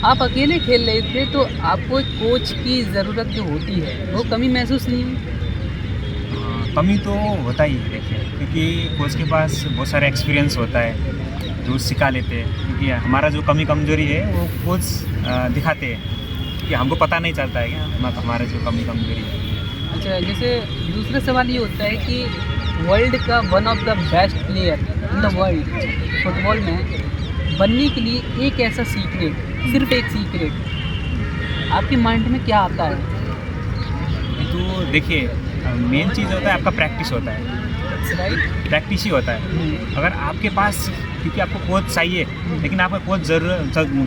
आप अकेले खेल रहे थे तो आपको एक कोच की ज़रूरत जो होती है वो कमी महसूस नहीं हुई? कमी तो होता ही है देखिए, क्योंकि कोच के पास बहुत सारा एक्सपीरियंस होता है जो सिखा लेते हैं, क्योंकि हमारा जो कमी कमजोरी है वो कोच दिखाते हैं, कि हमको पता नहीं चलता है कि हमारा जो कमी कमजोरी है। अच्छा, जैसे दूसरा सवाल ये होता है कि वर्ल्ड का one of the best player in the world football में बनने के लिए एक ऐसा सीक्रेट, सिर्फ एक सीक्रेट आपके माइंड में क्या आता है? तो देखिए, मेन चीज़ होता है आपका प्रैक्टिस होता है, राइट। प्रैक्टिस ही होता है। अगर आपके पास, क्योंकि आपको कोच चाहिए, लेकिन आपको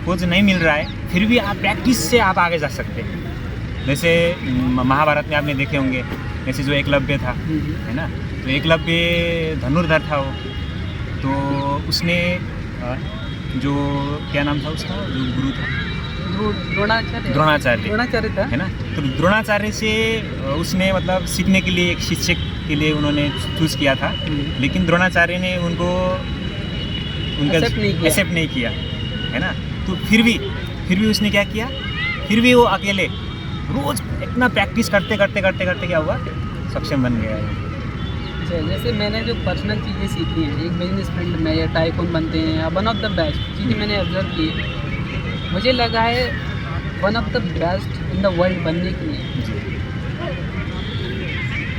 कोच नहीं मिल रहा है, फिर भी आप प्रैक्टिस से आप आगे जा सकते हैं। जैसे महाभारत में आपने देखे होंगे, जैसे जो एकलव्य था, है ना, तो एकलव्य धनुर्धर था वो, तो उसने जो क्या नाम था उसका, जो गुरु था, द्रोणाचार्य था। है ना, तो द्रोणाचार्य से उसने मतलब सीखने के लिए एक शिक्षक के लिए उन्होंने चूज़ किया था, लेकिन द्रोणाचार्य ने उनको उनका एक्सेप्ट नहीं किया, है ना। तो फिर भी उसने क्या किया, फिर भी वो अकेले रोज़ इतना प्रैक्टिस करते क्या हुआ, सक्षम बन गया है। अच्छा, जैसे मैंने जो पर्सनल चीज़ें सीखी हैं एक बिजनेस फील्ड में या टाइकून बनते हैं या वन ऑफ द बेस्ट चीज़ें मैंने ऑब्जर्व की, मुझे लगा है one of the best in the world बनने के लिए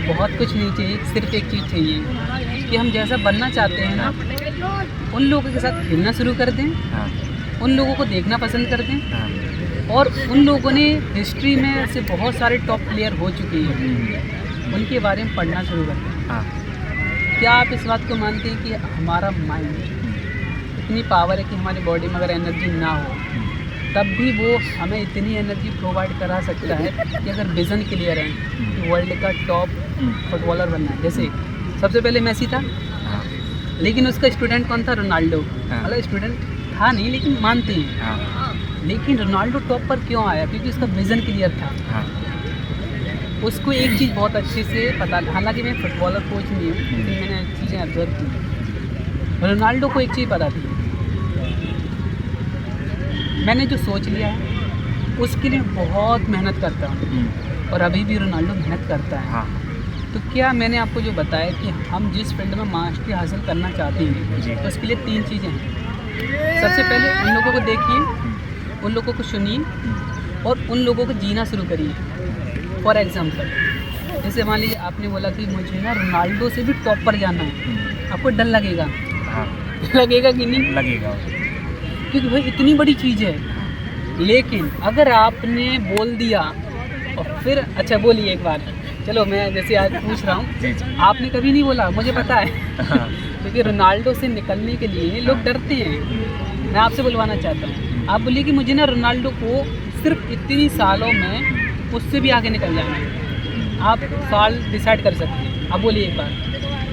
बहुत कुछ नहीं चाहिए, सिर्फ एक चीज़ चाहिए कि हम जैसा बनना चाहते हैं ना, उन लोगों के साथ खेलना शुरू कर दें, उन लोगों को देखना पसंद कर दें, और उन लोगों ने हिस्ट्री में ऐसे बहुत सारे टॉप प्लेयर हो चुके हैं, उनके बारे में पढ़ना शुरू कर दें। क्या आप इस बात को मानते हैं कि हमारा माइंड इतनी पावर है कि हमारी बॉडी में अगर एनर्जी ना हो तब भी वो हमें इतनी एनर्जी प्रोवाइड करा सकता है कि अगर विज़न क्लियर है कि वर्ल्ड का टॉप फुटबॉलर बनना है? जैसे सबसे पहले मेसी था, लेकिन उसका स्टूडेंट कौन था? रोनाल्डो। मतलब स्टूडेंट था नहीं, लेकिन मानते हैं। लेकिन रोनाल्डो टॉप पर क्यों आया? क्योंकि उसका विज़न क्लियर था। उसको एक चीज़ बहुत अच्छे से पता, हालांकि मैं फुटबॉलर कोच नहीं हूँ, लेकिन मैंने चीज़ें ऑब्जर्व की। रोनाल्डो को एक चीज़ पता थी, मैंने जो सोच लिया है उसके लिए बहुत मेहनत करता हूँ, और अभी भी रोनाल्डो मेहनत करता है। तो क्या मैंने आपको जो बताया कि हम जिस फील्ड में मास्टरी हासिल करना चाहते हैं, तो उसके लिए 3 चीज़ें हैं। सबसे पहले उन लोगों को देखिए, उन लोगों को सुनिए, और उन लोगों को जीना शुरू करिए। फॉर एग्ज़ाम्पल, जैसे मान लीजिए आपने बोला कि मुझे ना रोनाल्डो से भी टॉप पर जाना है, आपको डर लगेगा? लगेगा कि नहीं? लगेगा, क्योंकि भाई इतनी बड़ी चीज़ है। लेकिन अगर आपने बोल दिया और फिर, अच्छा बोलिए एक बार, चलो मैं जैसे आज पूछ रहा हूँ, आपने कभी नहीं बोला मुझे पता है, क्योंकि रोनाल्डो से निकलने के लिए लोग डरते हैं। मैं आपसे बुलवाना चाहता हूँ, आप बोलिए कि मुझे ना रोनाल्डो को सिर्फ इतनी सालों में उससे भी आगे निकल जाना है, आप साल डिसाइड कर सकते हैं। आप बोलिए एक बार,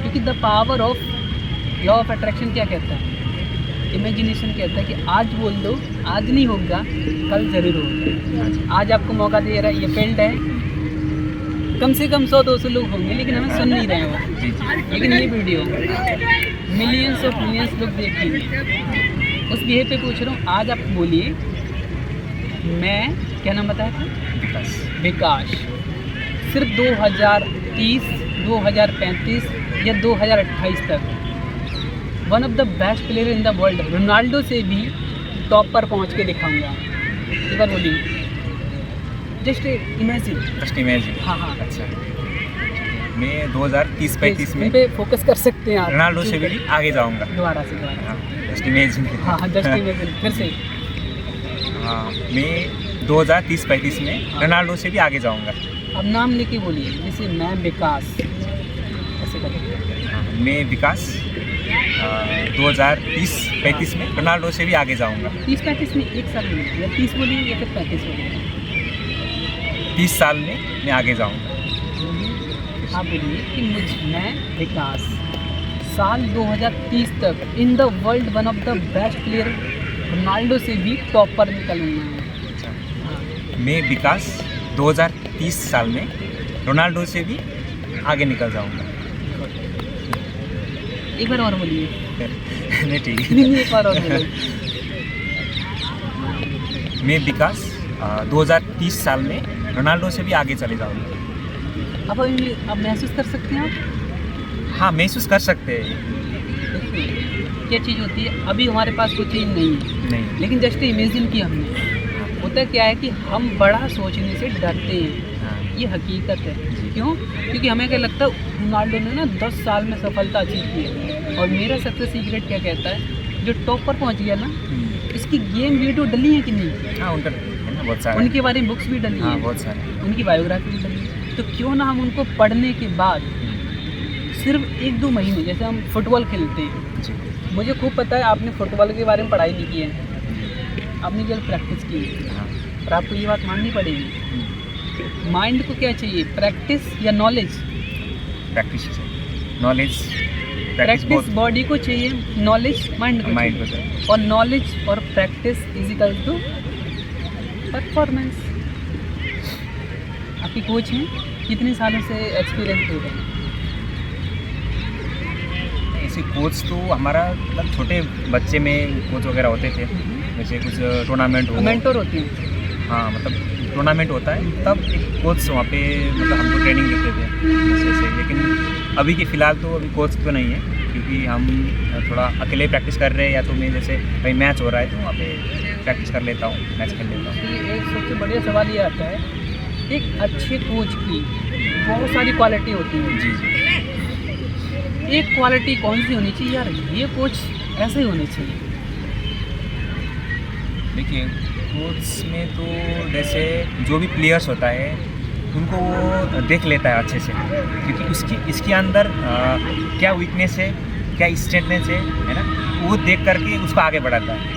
क्योंकि the power of law of attraction क्या कहता है, इमेजिनेशन कहता है कि आज बोल दो, आज नहीं होगा कल ज़रूर होगा। आज आपको मौका दे रहा है, ये फील्ड है, कम से कम 100-200 लोग होंगे, लेकिन हमें सुन नहीं रहे हो, लेकिन ये वीडियो मिलियंस ऑफ मिलियंस लोग देखेंगे। उस बिहेव पे पूछ रहा हूँ, आज आप बोलिए, मैं क्या नाम बताया था? विकास। सिर्फ 2030, 2035 या 2028 तक one of the best player in the world, Ronaldo से भी टॉप पर पहुंच के दिखाऊंगा। एक बार बोलिए, जस्ट इमेजिन। हाँ। अच्छा, मैं 2030-35 में पे फोकस कर सकते हैं आप, रोनाल्डो से भी आगे जाऊंगा। दोबारा से जस्ट इमेजिन। हाँ, जस्ट इमेजिन, फिर से। मैं 2030-35 में रोनाल्डो से भी आगे जाऊंगा। अब नाम लेके बोलिए, जैसे मैं विकास, ऐसे करें। मैं विकास 2030-35 में रोनाल्डो से भी आगे जाऊंगा। 30-35 में एक साल में, या 30 बोलिए या फिर 35 बोलिए? 30 साल में मैं आगे जाऊंगा। आप बोलिए कि मैं विकास साल 2030 तक in the world one of the best player Ronaldo से भी टॉप पर निकलूंगा। मैं विकास 2030 साल में रोनाल्डो से भी आगे निकल जाऊंगा। एक बार और बोलिए। नहीं, ठीक है। नहीं, एक बार और बोलिए। मैं विकास 2030 साल में रोनाल्डो से भी आगे चले जाऊँगा। अब आप महसूस कर सकते हैं आप? हाँ, महसूस कर सकते हैं। देखिए क्या चीज़ होती है, अभी हमारे पास कोई चीज़ नहीं है, नहीं, लेकिन जस्ट इमेजिन किया हमने। होता क्या है कि हम बड़ा सोचने से डरते हैं, हाँ, ये हकीकत है। क्यों? क्योंकि हमें क्या लगता है रोनाल्डो ने ना 10 साल में सफलता अचीव की है, और मेरा सक्सेस सीक्रेट क्या कहता है, जो टॉप पर पहुंच गया ना, इसकी गेम वीडियो डली है कि नहीं, हाँ, उनका है ना बहुत सारे। उनके बारे में बुक्स भी डली हाँ, हैं, बहुत सारे। उनकी बायोग्राफी भी डली है। तो क्यों ना हम उनको पढ़ने के बाद सिर्फ 1-2 महीने, जैसे हम फुटबॉल खेलते हैं, जी, मुझे खूब पता है आपने फुटबॉल के बारे में पढ़ाई नहीं की है, आपने केवल प्रैक्टिस की है, हाँ, और आपको ये बात माननी पड़ेगी। माइंड को क्या चाहिए, प्रैक्टिस या knowledge? Practice knowledge, practice body को चाहिए, नॉलेज माइंड को माइंड चाहिए। को। और नॉलेज और प्रैक्टिस इजिकल टू परफॉर्मेंस। आपकी कोच हैं, कितने सालों से एक्सपीरियंस हो गए? ऐसे कोच तो हमारा मतलब छोटे बच्चे में कोच वगैरह होते थे, जैसे कुछ टूर्नामेंट हो, मेंटोर होती हैं। हाँ, मतलब टूर्नामेंट होता है तब एक कोच वहाँ पे मतलब हमको ट्रेनिंग देते थे जैसे ऐसे। लेकिन अभी के फ़िलहाल तो अभी कोच तो नहीं है, क्योंकि हम थोड़ा अकेले प्रैक्टिस कर रहे हैं, या तो मैं जैसे कहीं मैच हो रहा है तो वहाँ पे प्रैक्टिस कर लेता हूँ, मैच खेल लेता हूँ। कि एक सबसे बढ़िया सवाल ये आता है, एक अच्छे कोच की बहुत सारी क्वालिटी होती है। जी, जी। एक क्वालिटी कौन सी होनी चाहिए यार, ये कोच ऐसे ही होने चाहिए? देखिए, कोच में तो जैसे जो भी प्लेयर्स होता है उनको वो देख लेता है अच्छे से, क्योंकि इसके अंदर क्या वीकनेस है, क्या स्ट्रेंथनेस है ना, वो देख करके उसको आगे बढ़ाता है।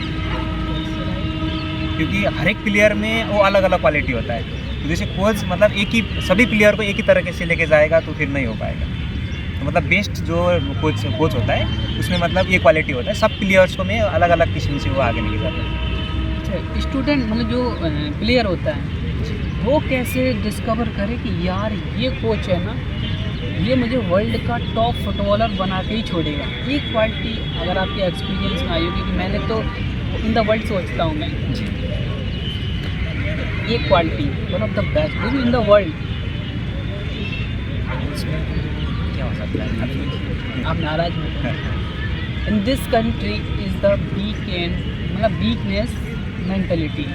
क्योंकि हर एक प्लेयर में वो अलग अलग क्वालिटी होता है। तो जैसे कोच मतलब एक ही सभी प्लेयर को एक ही तरीके से लेके जाएगा तो फिर नहीं हो पाएगा। तो मतलब बेस्ट जो कोच होता है उसमें मतलब ये क्वालिटी होता है, सब प्लेयर्स को में अलग अलग किस्म से वो आगे लेके जाता है। अच्छा, स्टूडेंट मतलब जो प्लेयर होता है वो कैसे डिस्कवर करे कि यार ये कोच है ना, ये मुझे वर्ल्ड का टॉप फुटबॉलर बना के ही छोड़ेगा? ये क्वालिटी अगर आपके एक्सपीरियंस में आई होगी कि मैंने तो इन द वर्ल्ड सोचता हूँ मैं, ये quality one of the best in the world, उसमें क्या हो सकता है? आप नाराज हो? In this country is the weakness mentality.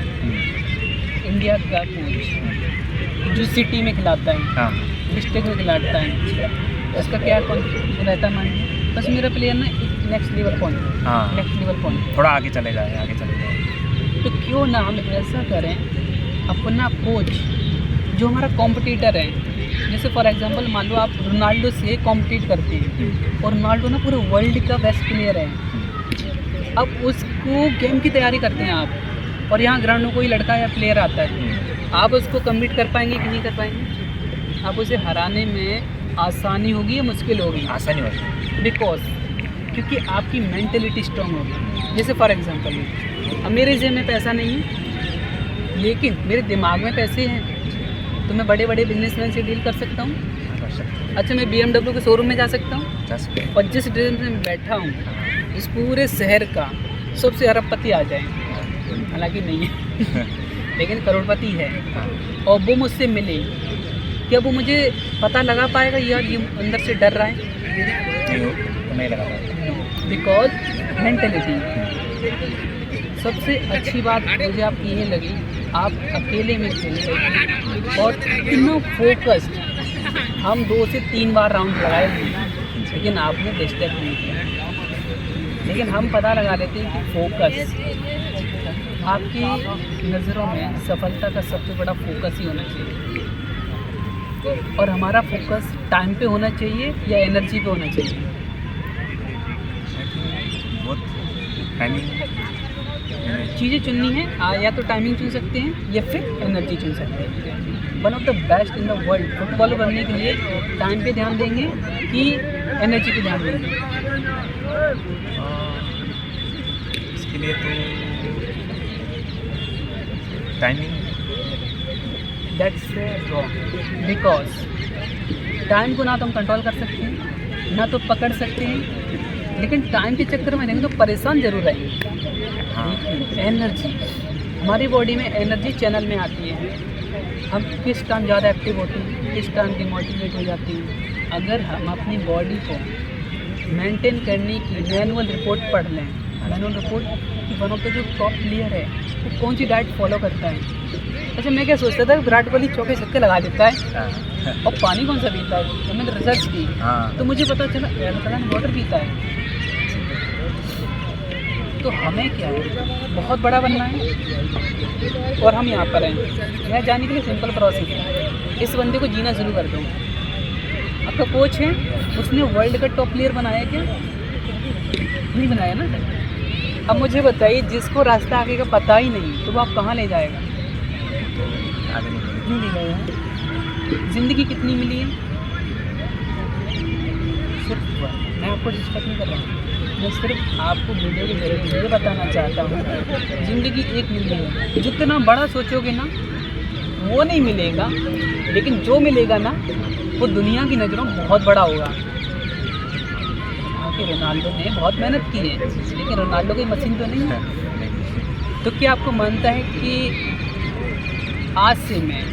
India का कोच जो सिटी में खिलाता है, हाँ, डिस्ट्रिक्ट में खिलाता है, उसका क्या रहता है माइंड, बस मेरा प्लेयर ना एक नेक्स्ट लेवल पॉइंट, हाँ, नेक्स्ट लेवल पॉइंट, थोड़ा आगे चले जाए, आगे चले जाए। तो क्यों ना हम ऐसा करें, अपना कोच जो हमारा कॉम्पिटिटर है, जैसे फॉर एग्जांपल मान लो आप रोनाल्डो से कॉम्पिटिट करते हैं, और रोनाल्डो ना पूरे वर्ल्ड का बेस्ट प्लेयर है, अब उसको गेम की तैयारी करते हैं आप, और यहाँ ग्राउंड में कोई लड़का या प्लेयर आता है, आप उसको कम्पीट कर पाएंगे कि नहीं कर पाएंगे? आप उसे हराने में आसानी होगी या मुश्किल होगी? आसानी होती है। बिकॉज क्योंकि आपकी मेंटलिटी स्ट्रॉन्ग होगी। जैसे फॉर एग्जांपल अब मेरे जेब में पैसा नहीं है, लेकिन मेरे दिमाग में पैसे हैं, तो मैं बड़े बड़े बिजनेसमैन से डील कर सकता हूँ। अच्छा, मैं BMW के शोरूम में जा सकता हूँ, और जिस ड्रेस में मैं बैठा हूँ इस पूरे शहर का सबसे अरबपति आ जाए, हालांकि नहीं है लेकिन करोड़पति है, और वो मुझसे मिले, क्या वो मुझे पता लगा पाएगा यार ये अंदर से डर रहा है? नहीं लगा पाएगा। Because mentality. सबसे अच्छी बात मुझे आपकी ये लगी, आप अकेले में खेले और इतना फोकस्ड, हम 2 से 3 बार राउंड लगाए हैं, लेकिन आपने डिस्टर्ब नहीं किया। लेकिन हम पता लगा लेते हैं कि फोकस, आपकी नज़रों में सफलता का सबसे बड़ा फोकस ही होना चाहिए, और हमारा फोकस टाइम पे होना चाहिए या एनर्जी पे होना चाहिए? बहुत टाइमिंग चीज़ें चुननी है, या तो टाइमिंग चुन सकते हैं या फिर एनर्जी चुन सकते हैं। One of the best in the world footballer बनने के लिए टाइम पे ध्यान देंगे कि एनर्जी पे ध्यान देंगे? इसके लिए तो timing. That's wrong, because time को ना तो हम कंट्रोल कर सकते हैं ना तो पकड़ सकते हैं, लेकिन टाइम के चक्कर में रहेंगे तो परेशान जरूर रहेंगे। हाँ, एनर्जी हमारी बॉडी में एनर्जी चैनल में आती है। हम किस टाइम ज़्यादा एक्टिव होते हैं, किस टाइम डिमोटिवेट हो जाती हैं। अगर हम अपनी बॉडी को मेंटेन करने की मैनुअल रिपोर्ट पढ़ लें, मैनुअल रिपोर्ट कि वन ऑफ द जो टॉप प्लेयर है वो कौन सी डाइट फॉलो करता है। अच्छा, मैं क्या सोचता था, विराट कोहली चौके छक्के लगा देता है और पानी कौन सा पीता है। तो मैंने रिसर्च की तो मुझे पता चला एल्कलाइन वाटर पीता है। तो हमें क्या है, बहुत बड़ा बनना है और हम यहाँ पर हैं। यह जाने के लिए सिंपल प्रोसेस है, इस बंदे को जीना शुरू कर दो। आपका कोच है, उसने वर्ल्ड का टॉप प्लेयर बनाया क्या? नहीं बनाया ना। अब मुझे बताइए, जिसको रास्ता आगे का पता ही नहीं तो वो आप कहाँ ले जाएगा? नहीं ले जाएगा। ज़िंदगी कितनी मिली है? सिर्फ मैं आपको डिस्कस नहीं कर रहा हूँ, मैं सिर्फ आपको वीडियो के जरिए ये बताना चाहता हूँ, ज़िंदगी एक मिली है। जितना बड़ा सोचोगे ना वो नहीं मिलेगा, लेकिन जो मिलेगा ना वो दुनिया की नज़रों बहुत बड़ा होगा। कि रोनाल्डो ने बहुत मेहनत की है, लेकिन रोनाल्डो की मशीन तो नहीं है। तो क्या आपको मानता है कि आज से मैं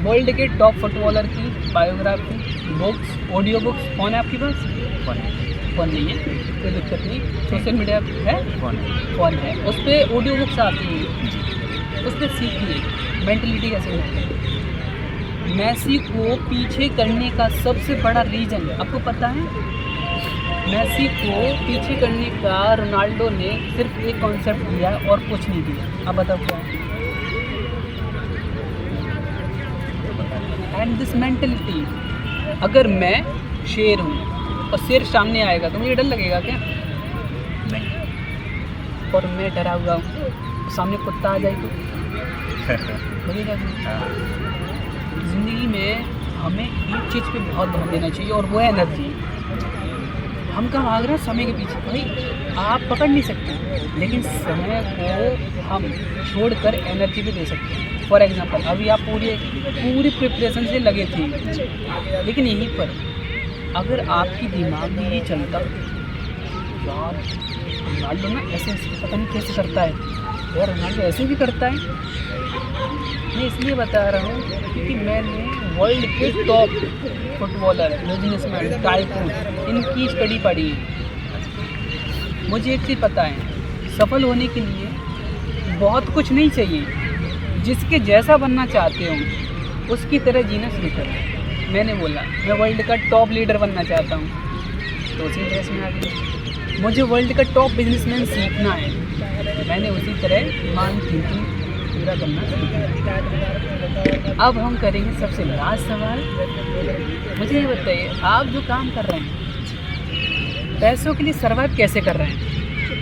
वर्ल्ड के टॉप फुटबॉलर की biography, books, audio books, phone है आपके पास? फ़ोन नहीं है, कोई दिक्कत नहीं। सोशल मीडिया है? फ़ोन है, उस पर ऑडियो बुक्स आती हैं, उस पर सीखिए मेंटलिटी कैसे होती है। मैसी को पीछे करने का सबसे बड़ा रीज़न आपको पता है? मैसी को पीछे करने का रोनाल्डो ने सिर्फ एक कॉन्सेप्ट दिया और कुछ नहीं दिया। अब बताओ क्या है? एंड दिस मेंटलिटी, अगर मैं शेर हूँ और शेर सामने आएगा तो मुझे डर लगेगा क्या? नहीं। और मैं डरा हुआ हूँ, सामने कुत्ता आ जाए तो लगेगा क्या? ज़िंदगी में हमें एक चीज़ पे बहुत ध्यान देना चाहिए और वो है एनर्जी। हम कहाँ भाग रहे हैं? समय के पीछे। भाई आप पकड़ नहीं सकते, लेकिन समय को हम छोड़कर एनर्जी भी दे सकते हैं। फॉर एग्जांपल, अभी आप पूरी प्रिपरेशन से लगे थे, लेकिन यहीं पर अगर आपकी दिमाग में ये चलता यार रोनाल्डो ना ऐसे पता नहीं कैसे करता है, यार रोनाल्डो ऐसे भी करता है। मैं इसलिए बता रहा हूँ क्योंकि मैंने वर्ल्ड के टॉप फुटबॉलर, बिजनेसमैन, टाइकून, इनकी स्टडी पढ़ी है। मुझे एक चीज़ पता है, सफल होने के लिए बहुत कुछ नहीं चाहिए। जिसके जैसा बनना चाहते हो उसकी तरह जीना शुरू करो। मैंने बोला मैं वर्ल्ड का टॉप लीडर बनना चाहता हूँ, तो उसी ड्रेस में आ गई। मुझे वर्ल्ड का टॉप बिजनेसमैन सीखना है, मैंने उसी तरह मान थिंकिंग पूरा करना शुरू किया। अब हम करेंगे सबसे लास्ट सवाल। मुझे ये बताइए, आप जो काम कर रहे हैं पैसों के लिए सर्वाइव कैसे कर रहे हैं?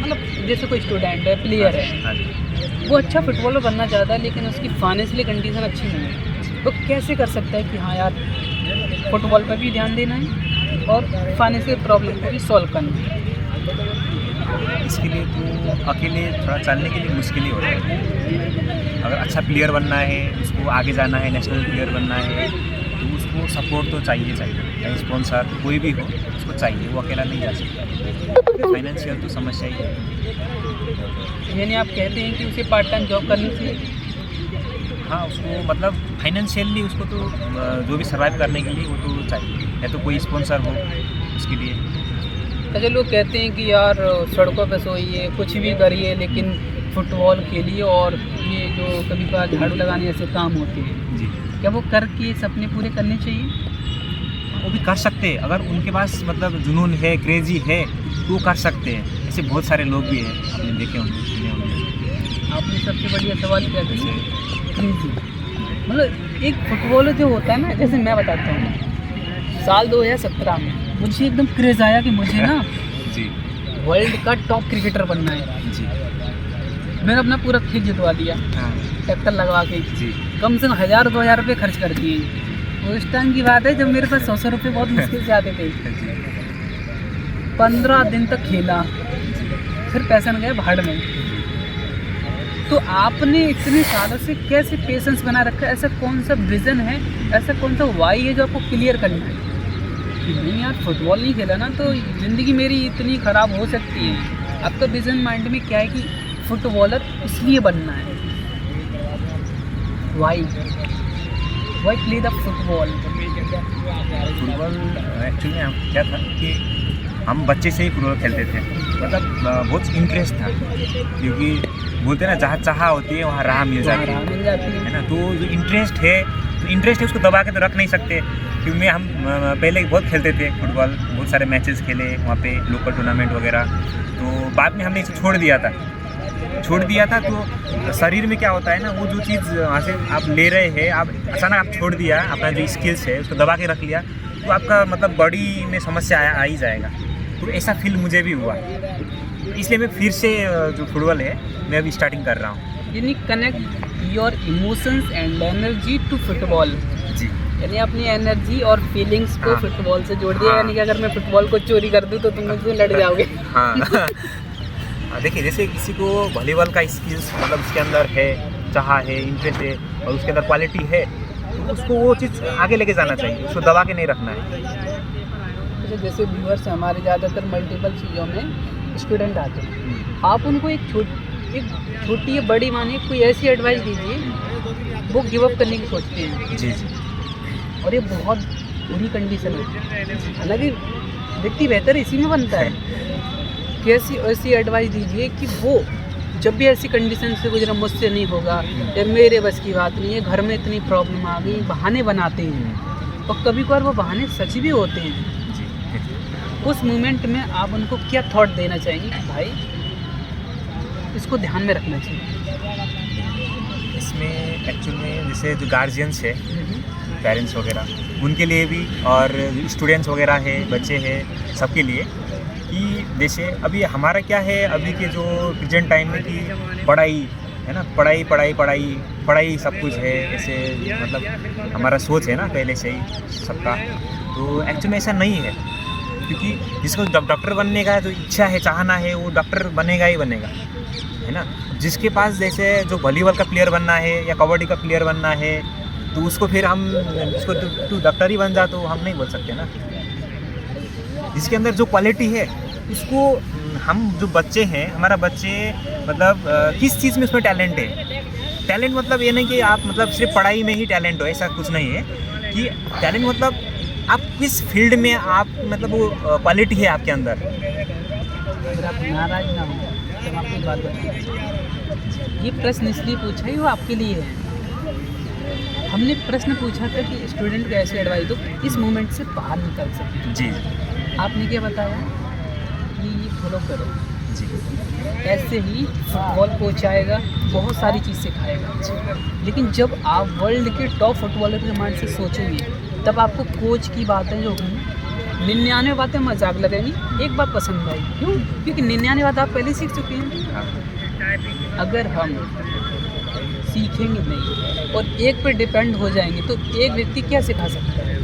मतलब जैसे कोई स्टूडेंट है, प्लेयर है, वो अच्छा फुटबॉलर बनना चाहता है लेकिन उसकी फाइनेंशियली कंडीशन अच्छी नहीं है, तो कैसे कर सकता है कि हाँ यार फुटबॉल पर भी ध्यान देना है और फाइनेंशियल प्रॉब्लम को भी सॉल्व करना है? इसके लिए तो अकेले थोड़ा चलने के लिए मुश्किल ही होता है। अगर अच्छा प्लेयर बनना है, उसको आगे जाना है, नेशनल प्लेयर बनना है, तो उसको सपोर्ट तो चाहिए, चाहे स्पॉन्सर कोई भी हो उसको चाहिए, वो अकेला नहीं जा सकता। फाइनेंशियल तो समस्या ही है। यानी आप कहते हैं कि उसे पार्ट टाइम जॉब करनी चाहिए? हाँ, उसको मतलब फाइनेंशियली उसको तो जो भी सर्वाइव करने के लिए वो तो चाहिए, या तो कोई स्पॉन्सर हो उसके लिए। अच्छा, लोग कहते हैं कि यार सड़कों पे सोइए, कुछ भी करिए, लेकिन फुटबॉल खेलिए और ये जो कभी कभार झाड़ू लगाने जैसे काम होते हैं जी, क्या वो करके सपने पूरे करने चाहिए? वो भी कर सकते हैं, अगर उनके पास मतलब जुनून है, क्रेजी है तो वो कर सकते हैं। ऐसे बहुत सारे लोग भी हैं, आपने देखे होंगे, सुने होंगे। आपने सबसे बढ़िया सवाल क्या किया, क्रेजी। मतलब एक फुटबॉलर जो होता है ना, जैसे मैं बताता हूँ, साल 2017 में मुझे एकदम क्रेज़ आया कि मुझे ना जी वर्ल्ड का टॉप क्रिकेटर बनना है। जी, मैंने अपना पूरा खेत जितवा दिया, हाँ ट्रैक्टर लगवा के जी, कम से कम 1000-2000 रुपये खर्च कर दिए। उस टाइम की बात है जब मेरे पास 100 रुपये बहुत मुश्किल से आते थे। 15 दिन तक खेला, फिर पैसा न गया भाड़ में। तो आपने इतने सालों से कैसे पेशेंस बना रखा है? ऐसा कौन सा विज़न है, ऐसा कौन सा वाई है जो आपको क्लियर करना है कि नहीं यार फुटबॉल नहीं खेला ना तो ज़िंदगी मेरी इतनी ख़राब हो सकती है? आपका विज़न माइंड में क्या है कि फुटबॉलर इसलिए बनना है? Why play the football? Football actually क्या था कि हम बच्चे से ही फुटबॉल खेलते थे, मतलब बहुत इंटरेस्ट था, क्योंकि बोलते हैं ना जहाँ चाह होती है वहाँ राह मिल जाती है ना। तो जो इंटरेस्ट है उसको दबा के तो रख नहीं सकते, क्योंकि हम पहले बहुत खेलते थे फुटबॉल, बहुत सारे मैचेस खेले वहाँ पे, लोकल टूर्नामेंट वगैरह। तो बाद में हमने इसे छोड़ दिया था। तो शरीर में क्या होता है ना, वो जो चीज़ वहाँ से आप ले रहे हैं, आप अचानक आप छोड़ दिया, अपना जो स्किल्स है उसको दबा के रख लिया, तो आपका मतलब बॉडी में समस्या आ ही जाएगा। तो ऐसा फील मुझे भी हुआ, इसलिए मैं फिर से जो फुटबॉल है मैं अभी स्टार्टिंग कर रहा हूँ। यानी connect your emotions and energy to football. जी, यानी अपनी एनर्जी और फीलिंग्स को हाँ। फुटबॉल से जोड़ दिया। हाँ। यानी कि अगर मैं फुटबॉल को चोरी कर दूँ तो तुम मुझसे लड़ जाओगे। हाँ। देखिए, जैसे किसी को वॉलीबॉल का स्किल्स मतलब उसके अंदर है, चाह है, इंटरेस्ट है और उसके अंदर क्वालिटी है, तो उसको वो चीज़ आगे लेके जाना चाहिए, उसको दबा के नहीं रखना है। जैसे व्यूअर्स हमारे ज़्यादातर मल्टीपल चीज़ों में स्टूडेंट आते हैं, आप उनको एक छोटी या बड़ी माने कोई ऐसी एडवाइस दीजिए वो गिव अप करने की सोचते हैं। जी। और ये बहुत बुरी कंडीशन है। हालांकि व्यक्ति बेहतर इसी में बनता है। कैसी ऐसी एडवाइस दीजिए कि वो जब भी ऐसी कंडीशन से गुजरा, मुझसे नहीं होगा या मेरे बस की बात नहीं है, घर में इतनी प्रॉब्लम आ गई, बहाने बनाते हैं और कभी कभार वो बहाने सच भी होते हैं। उस मोमेंट में आप उनको क्या थॉट देना चाहेंगे कि भाई इसको ध्यान में रखना चाहिए? इसमें एक्चुअल में जैसे जो गार्जियंस है, पेरेंट्स वगैरह, उनके लिए भी और स्टूडेंट्स वगैरह है, बच्चे हैं, सबके लिए कि जैसे अभी हमारा क्या है, अभी के जो प्रेजेंट टाइम में कि पढ़ाई है ना, पढ़ाई सब कुछ है, ऐसे मतलब हमारा सोच है ना पहले से ही सबका। तो एक्चुअली में ऐसा नहीं है, क्योंकि जिसको डॉक्टर बनने का जो इच्छा है, चाहना है, वो डॉक्टर बनेगा ही बनेगा, है ना। जिसके पास जैसे जो वॉलीबॉल का प्लेयर बनना है या कबड्डी का प्लेयर बनना है, तो उसको फिर हम उसको तू डॉक्टर ही बन जा, तो हम नहीं बोल सकते ना। जिसके अंदर जो क्वालिटी है उसको हम जो बच्चे हैं, हमारा बच्चे मतलब किस चीज़ में उसमें टैलेंट है। टैलेंट मतलब ये नहीं कि आप मतलब सिर्फ पढ़ाई में ही टैलेंट हो, ऐसा कुछ नहीं है। कि टैलेंट मतलब आप किस फील्ड में आप मतलब वो क्वालिटी है आपके अंदर। अगर आप नाराज ना हो तो हम आपको बात बताएं। ये प्रश्न इसलिए पूछा ही वो आपके लिए है। हमने प्रश्न पूछा था कि स्टूडेंट को ऐसी एडवाइस दो इस मोमेंट से बाहर निकल सके। जी। आपने क्या बताया कि ये फॉलो करो। जी। ऐसे ही फुटबॉल कोच आएगा, बहुत सारी चीज़ सिखाएगा, लेकिन जब आप वर्ल्ड के टॉप फुटबॉलर के माइंड से सोचेंगे तब आपको कोच की बातें जो होंगी 99 बातें मजाक लगेंगी, एक बात पसंद आई। क्यों? क्योंकि 99 बात आप पहले सीख चुके हैं। अगर हम सीखेंगे नहीं और एक पे डिपेंड हो जाएंगे तो एक व्यक्ति क्या सिखा सकता है?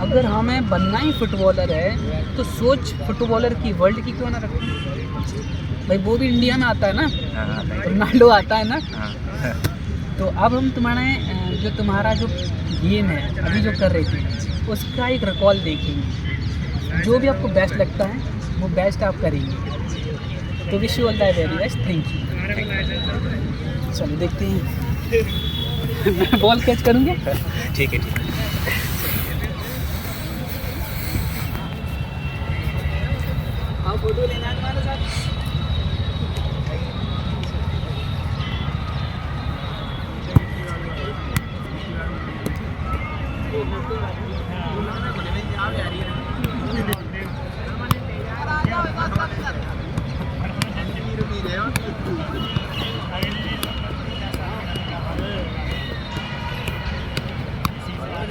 अगर हमें बनना ही फुटबॉलर है तो सोच फुटबॉलर की वर्ल्ड की क्यों ना रखें? भाई वो भी इंडिया में आता है ना, रोनाल्डो आता है ना। तो अब हम तुम्हारा जो गेम है अभी जो कर रही थी उसका एक रिकॉल देखेंगे। जो भी आपको बेस्ट लगता है वो बेस्ट आप करेंगे। तो wish you all the very best. Thank you. चलो देखते हैं। मैं बॉल कैच करूँगा। ठीक है। आप फोटो लेना है तुम्हारे साथ?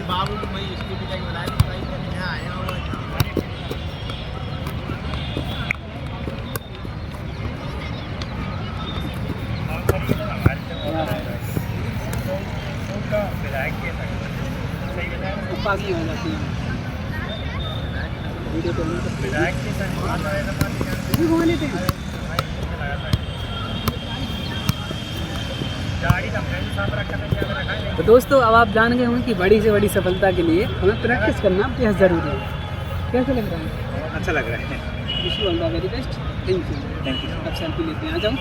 बाबू को मैं स्कूटी का बुलाया था भाई, यहाँ आया हुआ पास ही हो जाती है वीडियो घुमा लेते हैं। तो दोस्तों अब आप जान गए होंगे कि बड़ी से बड़ी सफलता के लिए हमें प्रैक्टिस करना बेहद ज़रूरी है। कैसा लग रहा है? अच्छा लग रहा है। Wish you all the very best. Thank you. Thank you. अब सेल्फी लेते हैं, आ जाओ।